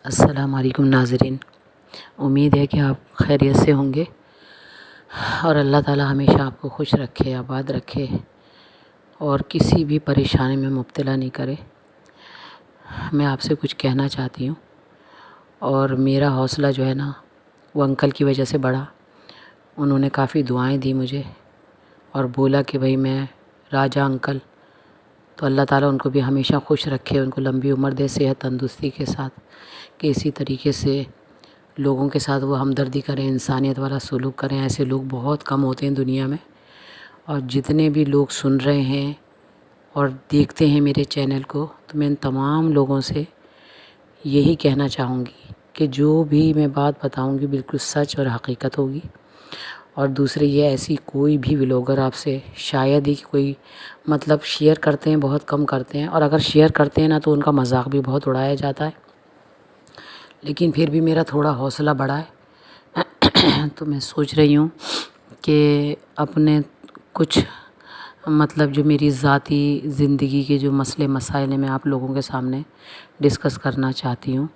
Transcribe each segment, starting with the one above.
السلام علیکم ناظرین، امید ہے کہ آپ خیریت سے ہوں گے اور اللہ تعالی ہمیشہ آپ کو خوش رکھے، آباد رکھے اور کسی بھی پریشانی میں مبتلا نہیں کرے۔ میں آپ سے کچھ کہنا چاہتی ہوں اور میرا حوصلہ جو ہے نا وہ انکل کی وجہ سے بڑھا۔ انہوں نے کافی دعائیں دی مجھے اور بولا کہ بھئی میں راجہ انکل، تو اللہ تعالیٰ ان کو بھی ہمیشہ خوش رکھے، ان کو لمبی عمر دے، صحت تندرستی کے ساتھ، کہ اسی طریقے سے لوگوں کے ساتھ وہ ہمدردی کریں، انسانیت والا سلوک کریں۔ ایسے لوگ بہت کم ہوتے ہیں دنیا میں، اور جتنے بھی لوگ سن رہے ہیں اور دیکھتے ہیں میرے چینل کو، تو میں ان تمام لوگوں سے یہی کہنا چاہوں گی کہ جو بھی میں بات بتاؤں گی بالکل سچ اور حقیقت ہوگی۔ اور دوسرے یہ ایسی کوئی بھی ولاگر آپ سے شاید ہی کوئی مطلب شیئر کرتے ہیں، بہت کم کرتے ہیں، اور اگر شیئر کرتے ہیں نا تو ان کا مذاق بھی بہت اڑایا جاتا ہے۔ لیکن پھر بھی میرا تھوڑا حوصلہ بڑھا ہے تو میں سوچ رہی ہوں کہ اپنے کچھ مطلب جو میری ذاتی زندگی کے جو مسئلے مسائل ہیں میں آپ لوگوں کے سامنے ڈسکس کرنا چاہتی ہوں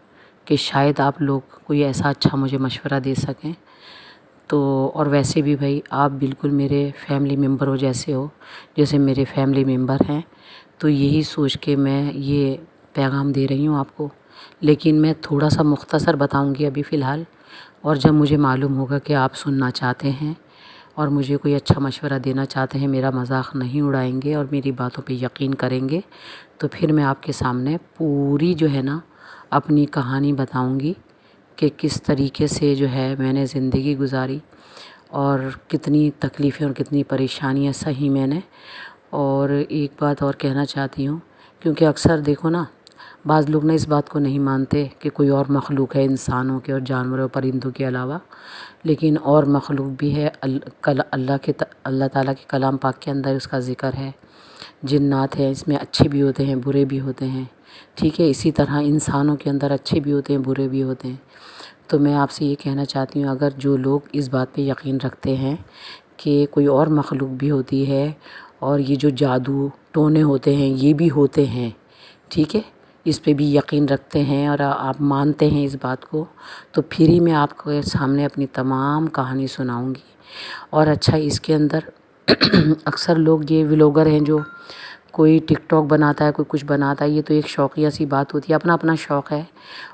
کہ شاید آپ لوگ کوئی ایسا اچھا مجھے مشورہ دے سکیں۔ تو اور ویسے بھی بھائی آپ بالکل میرے فیملی ممبر جیسے ہو، جیسے میرے فیملی ممبر ہیں، تو یہی سوچ کے میں یہ پیغام دے رہی ہوں آپ کو۔ لیکن میں تھوڑا سا مختصر بتاؤں گی ابھی فی الحال، اور جب مجھے معلوم ہوگا کہ آپ سننا چاہتے ہیں اور مجھے کوئی اچھا مشورہ دینا چاہتے ہیں، میرا مذاق نہیں اڑائیں گے اور میری باتوں پہ یقین کریں گے، تو پھر میں آپ کے سامنے پوری جو ہے نا اپنی کہانی بتاؤں گی کہ کس طریقے سے جو ہے میں نے زندگی گزاری اور کتنی تکلیفیں اور کتنی پریشانیاں سہی میں نے۔ اور ایک بات اور کہنا چاہتی ہوں، کیونکہ اکثر دیکھو نا بعض لوگ نے اس بات کو نہیں مانتے کہ کوئی اور مخلوق ہے انسانوں کے اور جانوروں پرندوں کے علاوہ، لیکن اور مخلوق بھی ہے۔ اللہ تعالیٰ کے کلام پاک کے اندر اس کا ذکر ہے۔ جنات ہیں، اس میں اچھے بھی ہوتے ہیں برے بھی ہوتے ہیں، ٹھیک ہے؟ اسی طرح انسانوں کے اندر اچھے بھی ہوتے ہیں برے بھی ہوتے ہیں۔ تو میں آپ سے یہ کہنا چاہتی ہوں، اگر جو لوگ اس بات پہ یقین رکھتے ہیں کہ کوئی اور مخلوق بھی ہوتی ہے اور یہ جو جادو ٹونے ہوتے ہیں یہ بھی ہوتے ہیں، ٹھیک ہے، اس پہ بھی یقین رکھتے ہیں اور آپ مانتے ہیں اس بات کو، تو پھر ہی میں آپ کے سامنے اپنی تمام کہانی سناؤں گی۔ اور اچھا اس کے اندر اکثر لوگ یہ ولاگر ہیں، جو کوئی ٹک ٹاک بناتا ہے، کوئی کچھ بناتا ہے، یہ تو ایک شوقیہ سی بات ہوتی ہے، اپنا اپنا شوق ہے،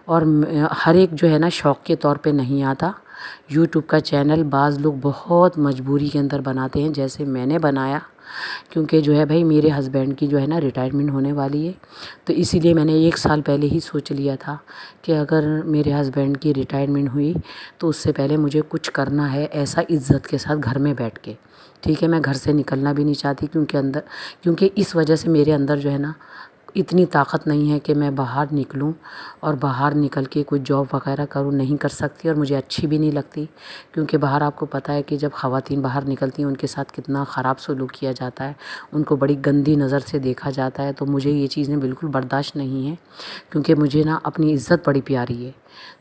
اور ہر ایک جو ہے نا شوق کے طور پہ نہیں آتا۔ یوٹیوب کا چینل بعض لوگ بہت مجبوری کے اندر بناتے ہیں، جیسے میں نے بنایا، کیونکہ جو ہے بھائی میرے ہسبینڈ کی جو ہے نا ریٹائرمنٹ ہونے والی ہے، تو اسی لیے میں نے 1 سال پہلے ہی سوچ لیا تھا کہ اگر میرے ہسبینڈ کی ریٹائرمنٹ ہوئی تو اس سے پہلے مجھے کچھ کرنا ہے ایسا عزت کے ساتھ گھر میں بیٹھ کے، ٹھیک ہے؟ میں گھر سے نکلنا بھی نہیں چاہتی، کیونکہ اس وجہ سے میرے اندر جو ہے نا اتنی طاقت نہیں ہے کہ میں باہر نکلوں اور باہر نکل کے کوئی جاب وغیرہ کروں، نہیں کر سکتی، اور مجھے اچھی بھی نہیں لگتی، کیونکہ باہر آپ کو پتہ ہے کہ جب خواتین باہر نکلتی ہیں ان کے ساتھ کتنا خراب سلوک کیا جاتا ہے، ان کو بڑی گندی نظر سے دیکھا جاتا ہے، تو مجھے یہ چیزیں بالکل برداشت نہیں ہیں، کیونکہ مجھے نا اپنی عزت بڑی پیاری ہے،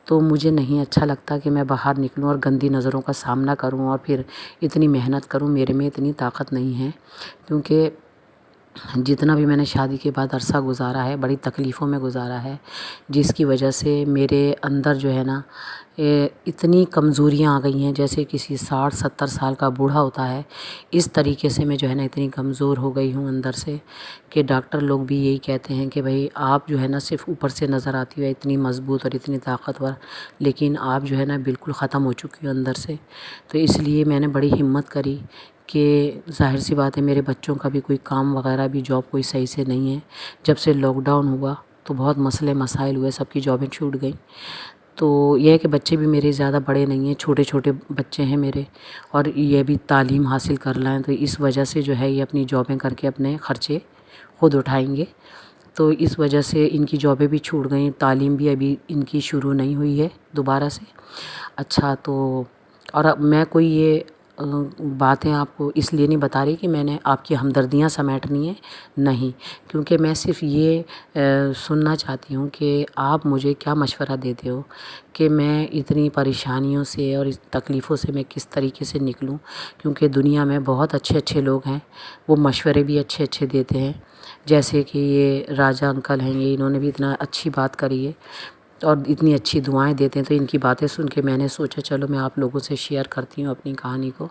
تو مجھے نہیں اچھا لگتا کہ میں باہر نکلوں اور گندی نظروں کا سامنا کروں اور پھر اتنی محنت کروں، میرے میں اتنی طاقت نہیں ہے، کیونکہ جتنا بھی میں نے شادی کے بعد عرصہ گزارا ہے بڑی تکلیفوں میں گزارا ہے، جس کی وجہ سے میرے اندر جو ہے نا اتنی کمزوریاں آ گئی ہیں، جیسے کسی 60-70 سال کا بوڑھا ہوتا ہے، اس طریقے سے میں جو ہے نا اتنی کمزور ہو گئی ہوں اندر سے، کہ ڈاکٹر لوگ بھی یہی کہتے ہیں کہ بھئی آپ جو ہے نا صرف اوپر سے نظر آتی ہو اتنی مضبوط اور اتنی طاقتور، لیکن آپ جو ہے نا بالکل ختم ہو چکی ہو اندر سے۔ تو اس لیے میں نے بڑی ہمت کری کہ ظاہر سی بات ہے میرے بچوں کا بھی کوئی کام وغیرہ بھی جاب کوئی صحیح سے نہیں ہے، جب سے لاک ڈاؤن ہوا تو بہت مسئلے مسائل ہوئے، سب کی جابیں چھوٹ گئیں، تو یہ ہے کہ بچے بھی میرے زیادہ بڑے نہیں ہیں، چھوٹے چھوٹے بچے ہیں میرے، اور یہ بھی تعلیم حاصل کر لائیں، تو اس وجہ سے جو ہے یہ اپنی جابیں کر کے اپنے خرچے خود اٹھائیں گے، تو اس وجہ سے ان کی جابیں بھی چھوٹ گئیں، تعلیم بھی ابھی ان کی شروع نہیں ہوئی ہے دوبارہ سے۔ اچھا تو اور اب میں کوئی یہ باتیں آپ کو اس لیے نہیں بتا رہی کہ میں نے آپ کی ہمدردیاں سمیٹنی ہیں، نہیں، کیونکہ میں صرف یہ سننا چاہتی ہوں کہ آپ مجھے کیا مشورہ دیتے ہو کہ میں اتنی پریشانیوں سے اور اس تکلیفوں سے میں کس طریقے سے نکلوں، کیونکہ دنیا میں بہت اچھے اچھے لوگ ہیں، وہ مشورے بھی اچھے اچھے دیتے ہیں، جیسے کہ یہ راجہ انکل ہیں، یہ انہوں نے بھی اتنا اچھی بات کری ہے، اور اتنی اچھی دعائیں دیتے ہیں، تو ان کی باتیں سن کے میں نے سوچا چلو میں آپ لوگوں سے شیئر کرتی ہوں اپنی کہانی کو۔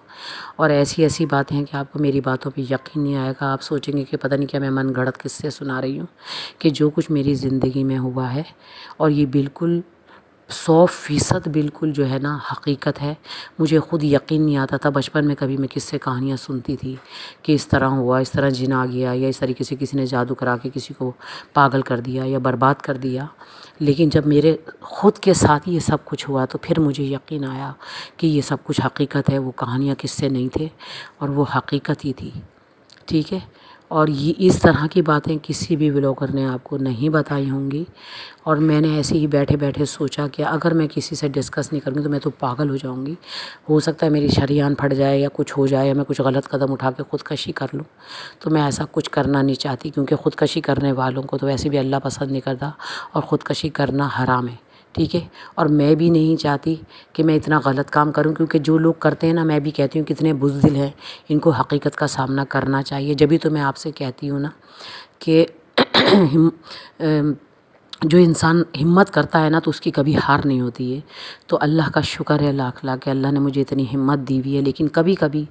اور ایسی باتیں ہیں کہ آپ کو میری باتوں پہ یقین نہیں آئے گا، آپ سوچیں گے کہ پتہ نہیں کیا میں من گھڑت قصے سنا رہی ہوں، کہ جو کچھ میری زندگی میں ہوا ہے، اور یہ بالکل 100% بالکل جو ہے نا حقیقت ہے۔ مجھے خود یقین نہیں آتا تھا بچپن میں، کبھی میں قصے کہانیاں سنتی تھی کہ اس طرح ہوا، اس طرح جن آ گیا، یا اس طریقے سے کسی نے جادو کرا کے کسی کو پاگل کر دیا یا برباد کر دیا۔ لیکن جب میرے خود کے ساتھ یہ سب کچھ ہوا تو پھر مجھے یقین آیا کہ یہ سب کچھ حقیقت ہے، وہ کہانیاں قصے نہیں تھے اور وہ حقیقت ہی تھی، ٹھیک ہے۔ اور یہ اس طرح کی باتیں کسی بھی بلاگر نے آپ کو نہیں بتائی ہوں گی، اور میں نے ایسے ہی بیٹھے بیٹھے سوچا کہ اگر میں کسی سے ڈسکس نہیں کروں گی تو میں تو پاگل ہو جاؤں گی، ہو سکتا ہے میری شریان پھٹ جائے یا کچھ ہو جائے، یا میں کچھ غلط قدم اٹھا کے خودکشی کر لوں۔ تو میں ایسا کچھ کرنا نہیں چاہتی، کیونکہ خودکشی کرنے والوں کو تو ویسے بھی اللہ پسند نہیں کرتا، اور خودکشی کرنا حرام ہے، ٹھیک ہے۔ اور میں بھی نہیں چاہتی کہ میں اتنا غلط کام کروں، کیونکہ جو لوگ کرتے ہیں نا، میں بھی کہتی ہوں کتنے بزدل ہیں، ان کو حقیقت کا سامنا کرنا چاہیے۔ جبھی تو میں آپ سے کہتی ہوں نا کہ جو انسان ہمت کرتا ہے نا تو اس کی کبھی ہار نہیں ہوتی ہے۔ تو اللہ کا شکر ہے لاکھ لاکھ کہ اللہ نے مجھے اتنی ہمت دی ہوئی ہے۔ لیکن کبھی کبھی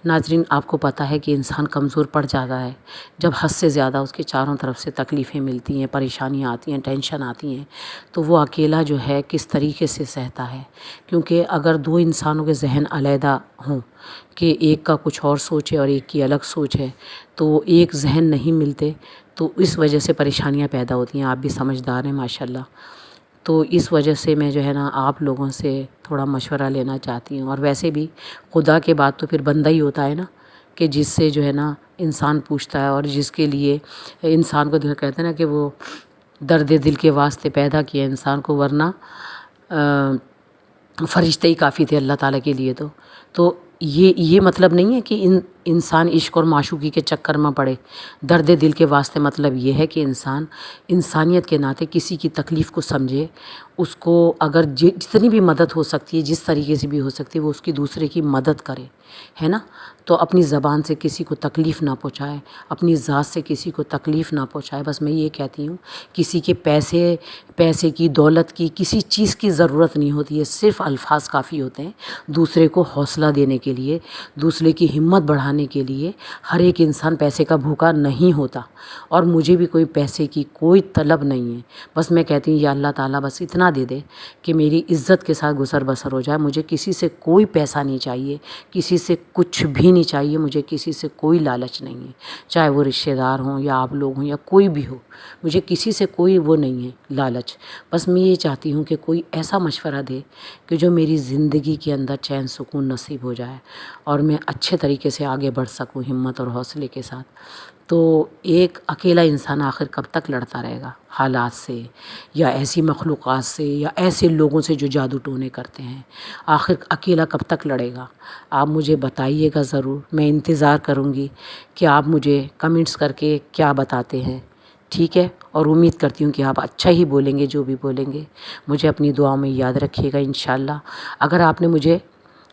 ناظرین آپ کو پتہ ہے کہ انسان کمزور پڑ جاتا ہے جب حد سے زیادہ اس کے چاروں طرف سے تکلیفیں ملتی ہیں، پریشانیاں آتی ہیں، ٹینشن آتی ہیں، تو وہ اکیلا جو ہے کس طریقے سے سہتا ہے۔ کیونکہ اگر دو انسانوں کے ذہن علیحدہ ہوں کہ ایک کا کچھ اور سوچ ہے اور ایک کی الگ سوچ ہے، تو ایک ذہن نہیں ملتے، تو اس وجہ سے پریشانیاں پیدا ہوتی ہیں۔ آپ بھی سمجھدار ہیں ماشاءاللہ۔ تو اس وجہ سے میں جو ہے نا آپ لوگوں سے تھوڑا مشورہ لینا چاہتی ہوں۔ اور ویسے بھی خدا کے بعد تو پھر بندہ ہی ہوتا ہے نا، کہ جس سے جو ہے نا انسان پوچھتا ہے، اور جس کے لیے انسان کو کہتے ہیں نا کہ وہ درد دل کے واسطے پیدا کیا انسان کو، ورنہ فرشتے ہی کافی تھے اللہ تعالیٰ کے لیے۔ تو یہ مطلب نہیں ہے کہ انسان عشق اور معشوقی کے چکر میں پڑے۔ درد دل کے واسطے مطلب یہ ہے کہ انسان انسانیت کے ناطے کسی کی تکلیف کو سمجھے، اس کو اگر جتنی بھی مدد ہو سکتی ہے، جس طریقے سے بھی ہو سکتی ہے، وہ اس کی دوسرے کی مدد کرے، ہے نا۔ تو اپنی زبان سے کسی کو تکلیف نہ پہنچائے، اپنی ذات سے کسی کو تکلیف نہ پہنچائے۔ بس میں یہ کہتی ہوں کسی کے پیسے کی، دولت کی، کسی چیز کی ضرورت نہیں ہوتی ہے، صرف الفاظ کافی ہوتے ہیں دوسرے کو حوصلہ دینے کے لیے، دوسرے کی ہمت بڑھانے کے لیے۔ ہر ایک انسان پیسے کا بھوکا نہیں ہوتا، اور مجھے بھی کوئی پیسے کی کوئی طلب نہیں ہے۔ بس میں کہتی ہوں یا اللہ تعالیٰ بس اتنا دے دے کہ میری عزت کے ساتھ گزر بسر ہو جائے۔ مجھے کسی سے کوئی پیسہ نہیں چاہیے، کسی سے کچھ بھی نہیں چاہیے، مجھے کسی سے کوئی لالچ نہیں ہے، چاہے وہ رشتہ دار ہوں یا آپ لوگ ہوں یا کوئی بھی ہو، مجھے کسی سے کوئی وہ نہیں ہے لالچ۔ بس میں یہ چاہتی ہوں کہ کوئی ایسا مشورہ دے کہ جو میری زندگی کے اندر چین سکون نصیب ہو جائے، اور میں اچھے طریقے سے آگے بڑھ سکوں ہمت اور حوصلے کے ساتھ۔ تو ایک اکیلا انسان آخر کب تک لڑتا رہے گا حالات سے، یا ایسی مخلوقات سے، یا ایسے لوگوں سے جو جادو ٹونے کرتے ہیں؟ آخر اکیلا کب تک لڑے گا؟ آپ مجھے بتائیے گا ضرور، میں انتظار کروں گی کہ آپ مجھے کمنٹس کر کے کیا بتاتے ہیں، ٹھیک ہے۔ اور امید کرتی ہوں کہ آپ اچھا ہی بولیں گے جو بھی بولیں گے۔ مجھے اپنی دعاؤں میں یاد رکھیے گا انشاءاللہ۔ اگر آپ نے مجھے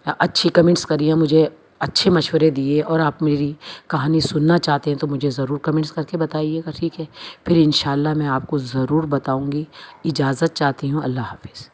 اچھی کمنٹس کری ہیں، مجھے اچھے مشورے دیے، اور آپ میری کہانی سننا چاہتے ہیں، تو مجھے ضرور کمنٹس کر کے بتائیے گا، ٹھیک ہے۔ پھر انشاءاللہ میں آپ کو ضرور بتاؤں گی۔ اجازت چاہتی ہوں، اللہ حافظ۔